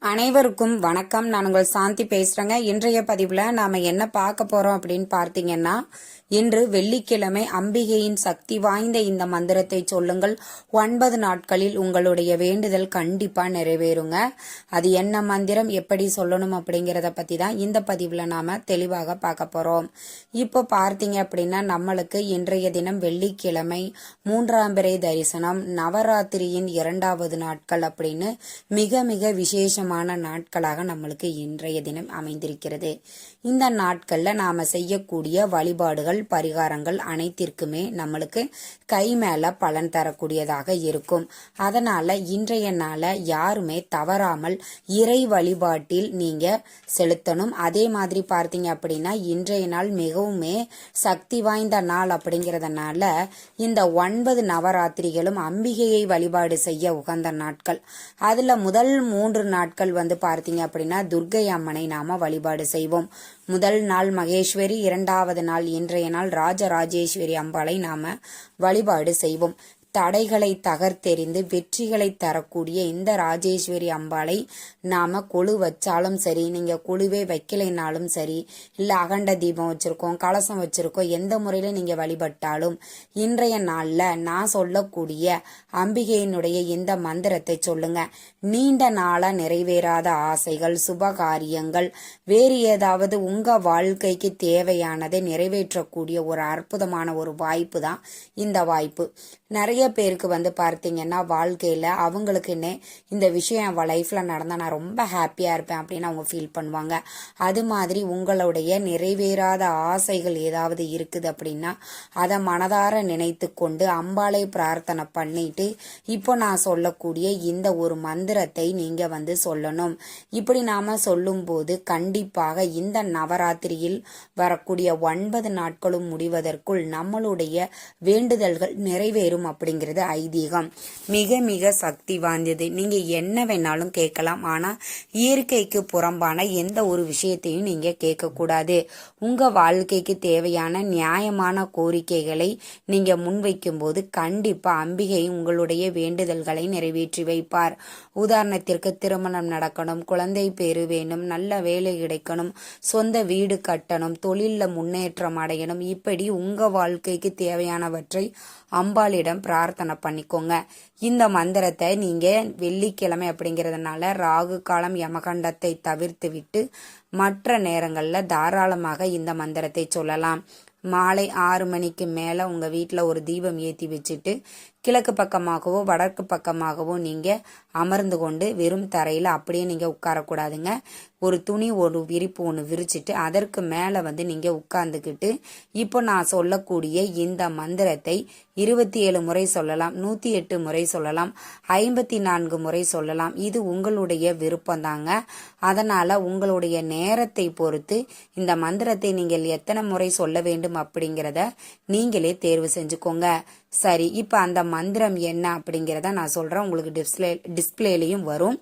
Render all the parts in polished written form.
அனைவருக்கும் வணக்கம். நான் உங்கள் சாந்தி பேசுறேங்க. இன்றைய பதிவுல நாம என்ன பார்க்க போறோம் அப்படின்னு பார்த்தீங்கன்னா, இன்று வெள்ளிக்கிழமை அம்பிகையின் சக்தி வாய்ந்த இந்த மந்திரத்தை சொல்லுங்கள். 9 நாட்களில் உங்களுடைய வேண்டுதல் கண்டிப்பா நிறைவேறுங்க. அது என்ன மந்திரம், எப்படி சொல்லணும் அப்படிங்கிறத பத்தி தான் இந்த பதிவுல நாம தெளிவாக பார்க்க போறோம். இப்போ பார்த்தீங்க அப்படின்னா, நம்மளுக்கு இன்றைய தினம் வெள்ளிக்கிழமை, 3ஆம் பிறை தரிசனம், நவராத்திரியின் 2வது நாட்கள் அப்படின்னு மிக மிக விசேஷமான நாட்களாக நம்மளுக்கு இன்றைய தினம் அமைந்திருக்கிறது. இந்த நாட்கள்ல நாம செய்யக்கூடிய வழிபாடுகள், பரிகாரங்கள் அனைத்திற்குமே நம்மளுக்கு கை மேல பலன் தரக்கூடியதாக இருக்கும். அதனால இன்றைய நாள யாருமே தவறாமல் இறை வழிபாட்டில் நீங்க செலுத்தணும். அதே மாதிரி பார்த்தீங்க அப்படின்னா, இன்றைய நாள் மிகவுமே சக்தி வாய்ந்த நாள் அப்படிங்கிறதுனால இந்த 9 நவராத்திரிகளும் அம்பிகையை வழிபாடு செய்ய உகந்த நாட்கள். அதுல முதல் 3 நாட்கள் பார்த்தீங்க அப்படின்னா துர்க்கை அம்மனை நாம வழிபாடு செய்வோம். முதல் நாள் மகேஸ்வரி, 2வது நாள் இன்றைய நாள் ராஜராஜேஸ்வரி அம்பாளை நாம வழிபாடு செய்வோம். தடைகளை தகர்த்தெறிந்து வெற்றிகளை தரக்கூடிய இந்த ராஜேஸ்வரி அம்பாளை நாம கொழு வச்சாலும் சரி, நீங்க கொழுவே வைக்கலைனாலும் சரி, இல்ல அகண்ட தீபம் வச்சிருக்கோம், கலசம் வச்சிருக்கோம், எந்த முறையில நீங்க வழிபட்டாலும் இன்றைய நாள்ல நான் சொல்லக்கூடிய அம்பிகையினுடைய இந்த மந்திரத்தை சொல்லுங்க. நீண்ட நாளா நிறைவேறாத ஆசைகள், சுபகாரியங்கள், வேறு ஏதாவது உங்க வாழ்க்கைக்கு தேவையானதை நிறைவேற்றக்கூடிய ஒரு அற்புதமான ஒரு வாய்ப்பு தான் இந்த வாய்ப்பு. நிறைய பேருக்கு பார்த்தீங்கன்னா வாழ்க்கையில அவங்களுக்குன்னே இந்த விஷயம் அவ லைஃப்ல நடந்தா நான் ரொம்ப ஹாப்பியா இருப்பேன் அப்படின்னு அவங்க ஃபீல் பண்ணுவாங்க. அது மாதிரி உங்களுடைய நிறைவேறாத ஆசைகள் ஏதாவது இருக்குது அப்படின்னா அதை மனதார நினைத்து கொண்டு அம்பாளை பிரார்த்தனை பண்ணிட்டு இப்போ நான் சொல்லக்கூடிய இந்த ஒரு மந்திரத்தை நீங்க சொல்லணும். இப்படி நாம சொல்லும் போது கண்டிப்பாக இந்த நவராத்திரியில் வரக்கூடிய 9 நாட்களும் முடிவதற்குள் நம்மளுடைய வேண்டுதல்கள் நிறைவேறும் அப்படிங்கிறது ஐதீகம். மிக மிக சக்தி வாய்ந்தது. நீங்க என்ன வேணாலும் கேட்கலாம், ஆனா இயற்கைக்கு புறம்பான எந்த ஒரு விஷயத்தையும் நீங்க கேட்க கூடாது. உங்க வாழ்க்கைக்கு தேவையான நியாயமான கோரிக்கைகளை நீங்க முன்வைக்கும் போது கண்டிப்பா அம்பிகை உங்களுடைய வேண்டுதல்களை நிறைவேற்றி வைப்பார். உதாரணத்திற்கு திருமணம் நடக்கணும், குழந்தை பேரு வேணும், நல்ல வேலை கிடைக்கணும், சொந்த வீடு கட்டணும், தொழில்ல முன்னேற்றம் அடையணும், இப்படி உங்க வாழ்க்கைக்கு தேவையானவற்றை அம்பாளிடம் பிரார்த்தனை பண்ணிக்கோங்க. இந்த மந்திரத்தை நீங்க வெள்ளிக்கிழமை அப்படிங்கிறதுனால ராகு காலம், யமகண்டத்தை தவிர்த்து விட்டு மற்ற நேரங்கள்ல தாராளமாக இந்த மந்திரத்தை சொல்லலாம். மாலை 6 மணிக்கு மேல உங்க வீட்டுல ஒரு தீபம் ஏத்தி வச்சுட்டு கிழக்கு பக்கமாகவோ வடக்கு பக்கமாகவோ நீங்க அமர்ந்து கொண்டு வெறும் தரையில அப்படியே நீங்க உட்காரக்கூடாதுங்க. ஒரு துணி, ஒரு விரிப்பு ஒன்று விரிச்சிட்டு அதற்கு மேல நீங்க உட்கார்ந்துக்கிட்டு இப்போ நான் சொல்லக்கூடிய இந்த மந்திரத்தை 27 முறை சொல்லலாம், 108 முறை சொல்லலாம், 54 முறை சொல்லலாம். இது உங்களுடைய விருப்பம் தாங்க. அதனால உங்களுடைய நேரத்தை பொறுத்து இந்த மந்திரத்தை நீங்கள் எத்தனை முறை சொல்ல வேண்டும் அப்படிங்கிறத நீங்களே தேர்வு செஞ்சுக்கோங்க. சரி, இப்ப அந்த மந்திரம் என்ன அப்படிங்கிறத நான் சொல்றேன். உங்களுக்கு டிஸ்பிளேலையும் வரும்.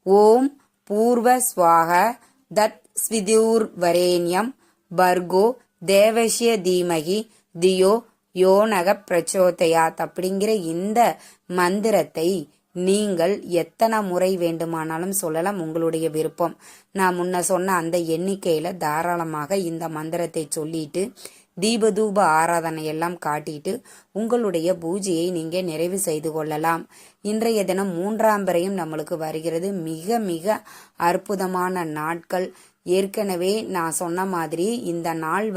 ஓம் பூர்வ ஸ்வாக தத் ஸ்விதூர் வரேண்யம் பர்கோ தேவசிய தீமகி தியோ யோனக பிரச்சோதயாத் அப்படிங்கிற இந்த மந்திரத்தை நீங்கள் எத்தனை முறை வேண்டுமானாலும் சொல்லலாம், உங்களுடைய விருப்பம். நான் முன்ன சொன்ன அந்த எண்ணிக்கையில தாராளமாக இந்த மந்திரத்தை சொல்லிட்டு தீபதூப ஆராதனை எல்லாம் காட்டிட்டு உங்களுடைய பூஜையை நீங்க நிறைவு செய்து கொள்ளலாம். இன்றைய தினம் 3ஆம் பிறையும் நம்மளுக்கு வருகிறது. மிக மிக அற்புதமான நாட்கள். ஏற்கனவே நான் சொன்ன மாதிரி இந்த நாள்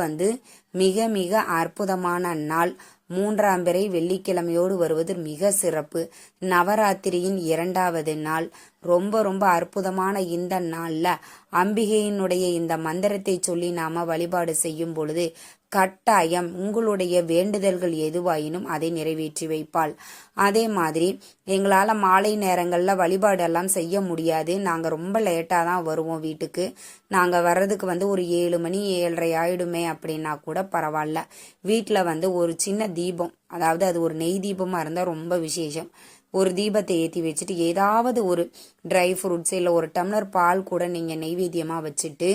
மிக மிக அற்புதமான நாள். 3ஆம் பிறை வெள்ளிக்கிழமையோடு வருவது மிக சிறப்பு. நவராத்திரியின் 2வது நாள். ரொம்ப ரொம்ப அற்புதமான இந்த நாள்ல அம்பிகையினுடைய இந்த மந்திரத்தை சொல்லி நாம வழிபாடு செய்யும் பொழுது கட்டாயம் உங்களுடைய வேண்டுதல்கள் எதுவாயினும் அதை நிறைவேற்றி வைப்பாள். அதே மாதிரி எங்களால மாலை நேரங்கள்ல வழிபாடு எல்லாம் செய்ய முடியாது, நாங்க ரொம்ப லேட்டா தான் வருவோம் வீட்டுக்கு, நாங்க வர்றதுக்கு ஒரு 7 மணி 7:30 ஆயிடுமே அப்படின்னா கூட பரவாயில்ல. வீட்டுல ஒரு சின்ன தீபம், அதாவது அது ஒரு நெய் தீபமா இருந்தா ரொம்ப விசேஷம். ஒரு தீபத்தை ஏற்றி வச்சுட்டு ஏதாவது ஒரு ட்ரை ஃப்ரூட்ஸ் இல்லை ஒரு டம்ளர் பால் கூட நீங்கள் நெய்வேத்தியமாக வச்சுட்டு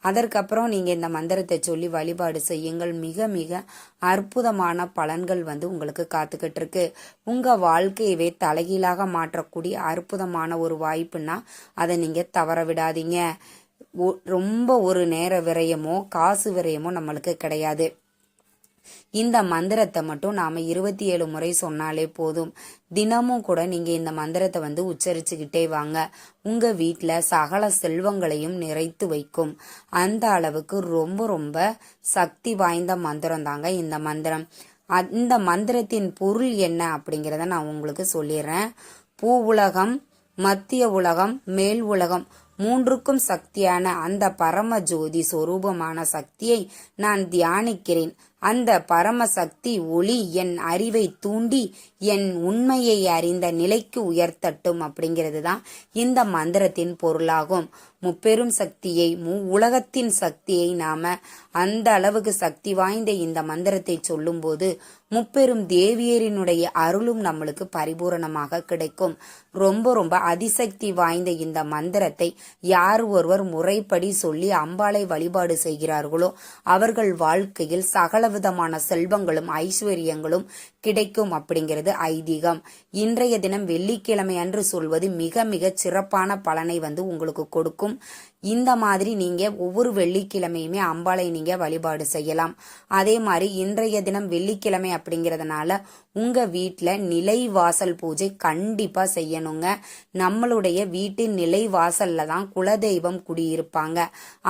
அதற்கப்புறம் நீங்கள் இந்த மந்திரத்தை சொல்லி வழிபாடு செய்யுங்கள். மிக மிக அற்புதமான பலன்கள் உங்களுக்கு காத்துக்கிட்டு இருக்கு. உங்கள் வாழ்க்கையவே தலைகீழாக மாற்றக்கூடிய அற்புதமான ஒரு வாய்ப்புன்னா அதை நீங்கள் தவற விடாதீங்க. ரொம்ப ஒரு நேர விரயமோ காசு விரயமோ நம்மளுக்கு கிடையாது. இந்த மந்திரத்தை மட்டும் நாம 27 முறை சொன்னாலே போதும். தினமும் கூட நீங்க இந்த மந்திரத்தை உச்சரிச்சுக்கிட்டே வாங்க. உங்க வீட்டுல சகல செல்வங்களையும் நிறைத்து வைக்கும். அந்த அளவுக்கு ரொம்ப ரொம்ப சக்தி வாய்ந்த மந்திரம் தாங்க இந்த மந்திரம். இந்த மந்திரத்தின் பொருள் என்ன அப்படிங்கிறத நான் உங்களுக்கு சொல்லிடுறேன். பூ உலகம், மத்திய உலகம், மேல் உலகம் மூன்றுக்கும் சக்தியான அந்த பரம ஜோதி சொரூபமான சக்தியை நான் தியானிக்கிறேன். அந்த பரமசக்தி ஒளி என் அறிவை தூண்டி என் உண்மையை அறிந்த நிலைக்கு உயர்த்தட்டும் அப்படிங்கிறது தான் இந்த மந்திரத்தின் பொருளாகும். முப்பெரும் சக்தியை உலகத்தின் சக்தியை நாம அந்த அளவுக்கு சக்தி வாய்ந்த இந்த மந்திரத்தை சொல்லும் போது முப்பெரும் தேவியரினுடைய அருளும் நம்மளுக்கு பரிபூரணமாக கிடைக்கும். ரொம்ப ரொம்ப அதிசக்தி வாய்ந்த இந்த மந்திரத்தை யார் ஒருவர் முறைப்படி சொல்லி அம்பாளை வழிபாடு செய்கிறார்களோ அவர்கள் வாழ்க்கையில் சகலவிதமான செல்வங்களும் ஐஸ்வர்யங்களும் கிடைக்கும் அப்படிங்கிறது ஐதீகம். இன்றைய தினம் வெள்ளிக்கிழமை அன்று சொல்வது மிக மிக சிறப்பான பலனை உங்களுக்கு கொடுக்கும். இந்த மாதிரி நீங்க ஒவ்வொரு வெள்ளிக்கிழமையுமே அம்பாளை நீங்க வழிபாடு செய்யலாம். அதே மாதிரி இன்றைய தினம் வெள்ளிக்கிழமை அப்படிங்கறதுனால உங்க வீட்டுல நிலை வாசல் பூஜை கண்டிப்பா செய்யணுங்க. நம்மளுடைய வீட்டின் நிலை வாசல்ல தான் குலதெய்வம் குடியிருப்பாங்க.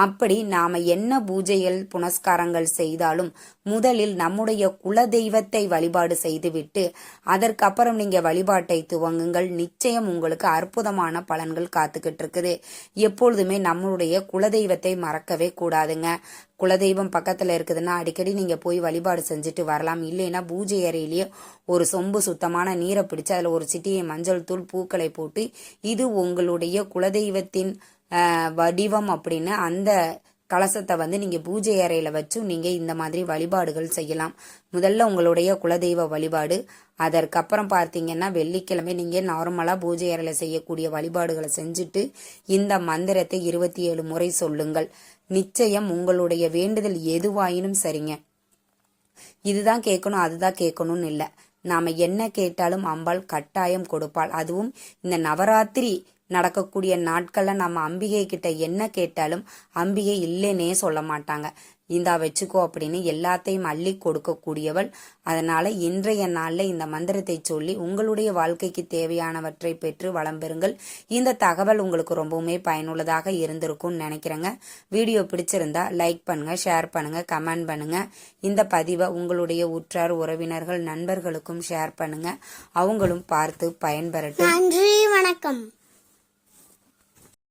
அப்படி நாம என்ன பூஜைகள் புனஸ்காரங்கள் செய்தாலும் முதலில் நம்முடைய குலதெய்வத்தை வழிபாடு செய்துவிட்டு அதற்கப்புறம் நீங்க வழிபாட்டை துவங்குங்கள். நிச்சயம் உங்களுக்கு அற்புதமான பலன்கள் காத்துக்கிட்டு இருக்குது. எப்பொழுதுமே நம்மளுடைய குலதெய்வத்தை மறக்கவே கூடாதுங்க. குலதெய்வம் பக்கத்துல இருக்குதுன்னா அடிக்கடி நீங்க போய் வழிபாடு செஞ்சுட்டு வரலாம். இல்லைன்னா பூஜை அறையிலேயே ஒரு சொம்பு சுத்தமான நீரை பிடிச்சு அதுல ஒரு சிட்டியை மஞ்சள் தூள் பூக்களை போட்டு இது உங்களுடைய குலதெய்வத்தின் வடிவம் அப்படின்னு அந்த கலசத்தை நீங்க பூஜை அறையில வச்சு நீங்க இந்த மாதிரி வழிபாடுகள் செய்யலாம். முதல்ல உங்களுடைய குலதெய்வ வழிபாடு, அதற்கப்புறம் பார்த்தீங்கன்னா வெள்ளிக்கிழமை நீங்க நார்மலா பூஜை அறையில செய்யக்கூடிய வழிபாடுகளை செஞ்சுட்டு இந்த மந்திரத்தை 27 முறை சொல்லுங்கள். நிச்சயம் உங்களுடைய வேண்டுதல் எதுவாயினும் சரிங்க. இதுதான் கேட்கணும் அதுதான் கேட்கணும்னு இல்லை. நாம என்ன கேட்டாலும் அம்பாள் கட்டாயம் கொடுப்பாள். அதுவும் இந்த நவராத்திரி நடக்கக்கூடிய நாட்கள்ல நம்ம அம்பிகை கிட்ட என்ன கேட்டாலும் அம்பிகை இல்லைன்னே சொல்ல மாட்டாங்க. இந்தா வச்சுக்கோ அப்படின்னு எல்லாத்தையும் அள்ளி கொடுக்கக்கூடியவள். அதனால இன்றைய நாள்ல இந்த மந்திரத்தை சொல்லி உங்களுடைய வாழ்க்கைக்கு தேவையானவற்றை பெற்று வளம் பெறுங்கள். இந்த தகவல் உங்களுக்கு ரொம்பவுமே பயனுள்ளதாக இருந்திருக்கும்னு நினைக்கிறேங்க. வீடியோ பிடிச்சிருந்தா லைக் பண்ணுங்க, ஷேர் பண்ணுங்க, கமெண்ட் பண்ணுங்க. இந்த பதிவை உங்களுடைய உற்றார் உறவினர்கள் நண்பர்களுக்கும் ஷேர் பண்ணுங்க. அவங்களும் பார்த்து பயன்பெறட்டும். நன்றி, வணக்கம்.